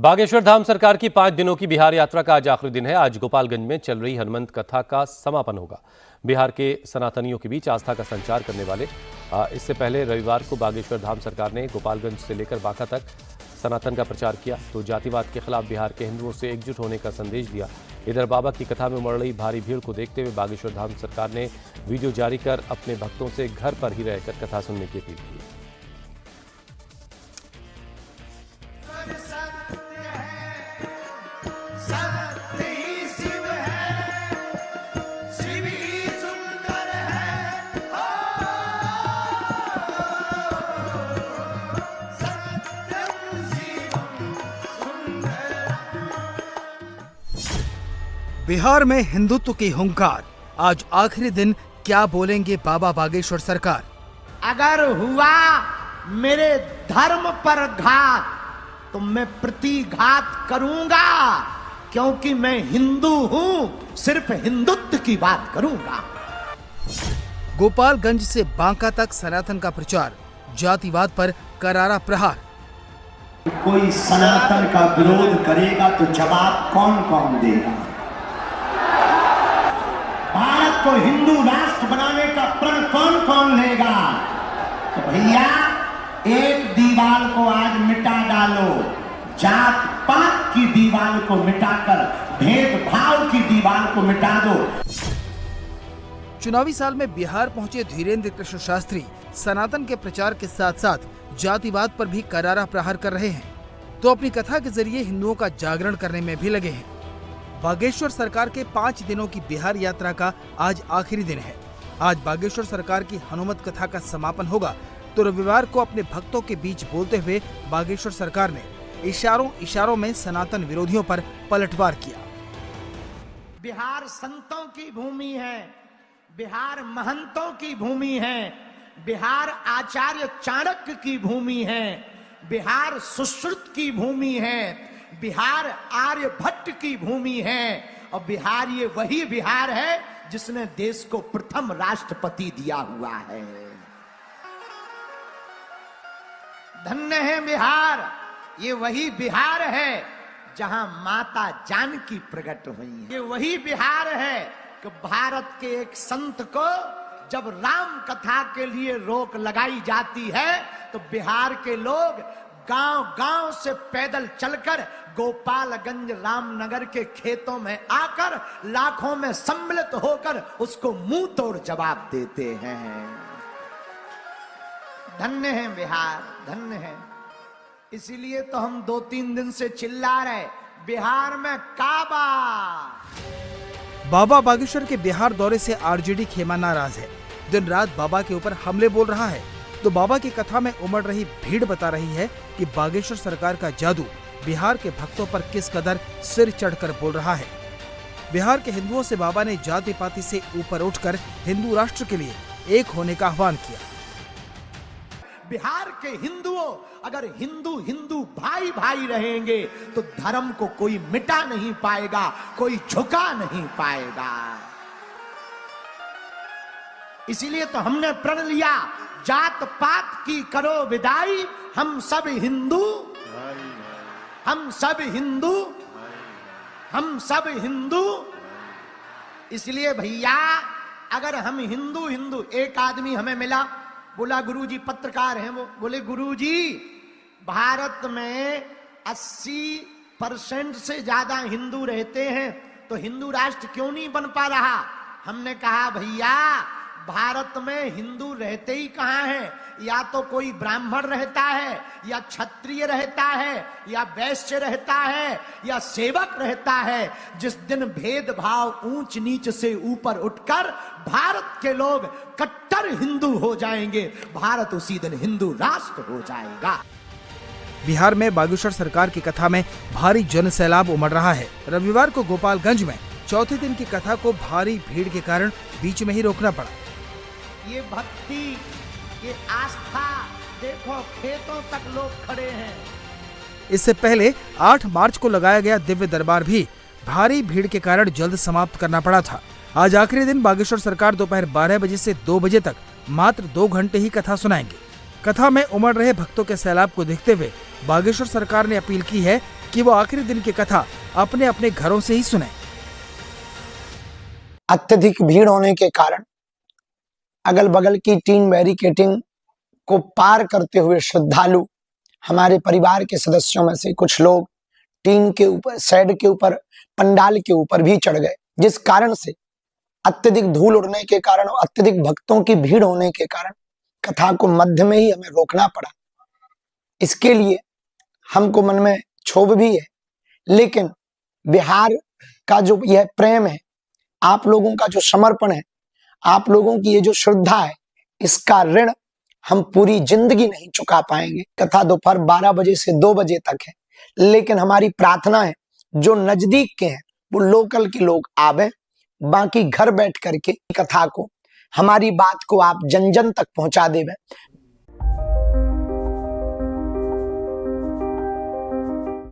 बागेश्वर धाम सरकार की 5 दिनों की बिहार यात्रा का आज आखिरी दिन है। आज गोपालगंज में चल रही हनुमंत कथा का समापन होगा। बिहार के सनातनियों के बीच आस्था का संचार करने वाले इससे पहले रविवार को बागेश्वर धाम सरकार ने गोपालगंज से लेकर बांका तक सनातन का प्रचार किया तो जातिवाद के खिलाफ बिहार के हिंदुओं से एकजुट होने का संदेश दिया। इधर बाबा की कथा में उमड़ रही भारी भीड़ को देखते हुए बागेश्वर धाम सरकार ने वीडियो जारी कर अपने भक्तों से घर पर ही रहकर कथा सुनने की अपील की। बिहार में हिंदुत्व की हुंकार, आज आखिरी दिन क्या बोलेंगे बाबा बागेश्वर सरकार। अगर हुआ मेरे धर्म पर घात तो मैं प्रतिघात करूंगा, क्योंकि मैं हिंदू हूं, सिर्फ हिंदुत्व की बात करूंगा। गोपालगंज से बांका तक सनातन का प्रचार, जातिवाद पर करारा प्रहार। कोई सनातन का विरोध करेगा तो जवाब कौन कौन देगा? भारत को हिंदू राष्ट्र बनाने का प्रण कौन कौन लेगा? तो भैया एक दीवार को आज मिटा डालो, जात पात की दीवार को मिटाकर भेदभाव की दीवार को मिटा दो। चुनावी साल में बिहार पहुंचे धीरेन्द्र कृष्ण शास्त्री सनातन के प्रचार के साथ साथ जातिवाद पर भी करारा प्रहार कर रहे हैं तो अपनी कथा के जरिए हिंदुओं का जागरण करने में भी लगे हैं। बागेश्वर सरकार के 5 दिनों की बिहार यात्रा का आज आखिरी दिन है। आज बागेश्वर सरकार की हनुमत कथा का समापन होगा तो रविवार को अपने भक्तों के बीच बोलते हुए बागेश्वर सरकार ने इशारों में सनातन विरोधियों पर पलटवार किया। बिहार संतों की भूमि है, बिहार महंतों की भूमि है, बिहार आचार्य चाणक्य की भूमि है, बिहार सुश्रुत की भूमि है, बिहार आर्यभट्ट की भूमि है और बिहार ये वही बिहार है जिसने देश को प्रथम राष्ट्रपति दिया हुआ है। धन्य है बिहार, ये वही बिहार है जहां माता जानकी प्रकट हुई है। ये वही बिहार है कि भारत के एक संत को जब राम कथा के लिए रोक लगाई जाती है तो बिहार के लोग गांव-गांव से पैदल चलकर गोपालगंज रामनगर के खेतों में आकर लाखों में सम्मिलित होकर उसको मुंह तोड़ जवाब देते हैं। धन्य है बिहार, धन्य है। इसीलिए तो हम 2-3 दिन से चिल्ला रहे, बिहार में काबा। बाबा बागेश्वर के बिहार दौरे से आरजेडी खेमा नाराज है। दिन रात बाबा के ऊपर हमले बोल रहा है तो बाबा की कथा में उमड़ रही भीड़ बता रही है कि बागेश्वर सरकार का जादू बिहार के भक्तों पर किस कदर सिर चढ़कर बोल रहा है। बिहार के हिंदुओं से बाबा ने जाति पाति से ऊपर उठकर हिंदू राष्ट्र के लिए एक होने का आह्वान किया। बिहार के हिंदुओं अगर हिंदू भाई भाई रहेंगे तो धर्म को कोई मिटा नहीं पाएगा, कोई झुका नहीं पाएगा। इसीलिए तो हमने प्रण लिया, जात पात की करो विदाई, हम सब हिंदू, हम सब हिंदू, हम सब हिंदू। इसलिए भैया अगर हम हिंदू, एक आदमी हमें मिला, बोला गुरुजी पत्रकार हैं वो, बोले गुरुजी भारत में 80% से ज्यादा हिंदू रहते हैं तो हिंदू राष्ट्र क्यों नहीं बन पा रहा? हमने कहा भैया भारत में हिंदू रहते ही कहां हैं, या तो कोई ब्राह्मण रहता है, या क्षत्रिय रहता है, या वैश्य रहता है, या सेवक रहता है। जिस दिन भेदभाव ऊंच नीच से ऊपर उठकर भारत के लोग कट्टर हिंदू हो जाएंगे, भारत उसी दिन हिंदू राष्ट्र हो जाएगा। बिहार में बागेश्वर सरकार की कथा में भारी जन सैलाब उमड़ रहा है। रविवार को गोपालगंज में चौथे दिन की कथा को भारी भीड़ के कारण बीच में ही रोकना पड़ा। ये भक्ति, ये आस्था देखो, खेतों तक लोग खड़े हैं। इससे पहले 8 मार्च को लगाया गया दिव्य दरबार भी भारी भीड़ के कारण जल्द समाप्त करना पड़ा था। आज आखिरी दिन बागेश्वर सरकार दोपहर 12 बजे से 2 बजे तक मात्र 2 घंटे ही कथा सुनाएंगे। कथा में उमड़ रहे भक्तों के सैलाब को देखते हुए बागेश्वर सरकार ने अपील की है कि वो आखिरी दिन की कथा अपने अपने घरों से ही सुने। अत्यधिक भीड़ होने के कारण अगल बगल की टीन बैरिकेटिंग को पार करते हुए श्रद्धालु हमारे परिवार के सदस्यों में से कुछ लोग टीन के ऊपर, शेड के ऊपर, पंडाल के ऊपर भी चढ़ गए, जिस कारण से अत्यधिक धूल उड़ने के कारण और अत्यधिक भक्तों की भीड़ होने के कारण कथा को मध्य में ही हमें रोकना पड़ा। इसके लिए हमको मन में क्षोभ भी है, लेकिन बिहार का जो यह प्रेम है, आप लोगों का जो समर्पण है, आप लोगों की ये जो श्रद्धा है, इसका ऋण हम पूरी जिंदगी नहीं चुका पाएंगे। कथा दोपहर 12 बजे से 2 बजे तक है, लेकिन हमारी प्रार्थना है जो नजदीक के हैं वो लोकल के लोग आवे, बाकी घर बैठ करके कथा को, हमारी बात को आप जन जन तक पहुंचा देवे।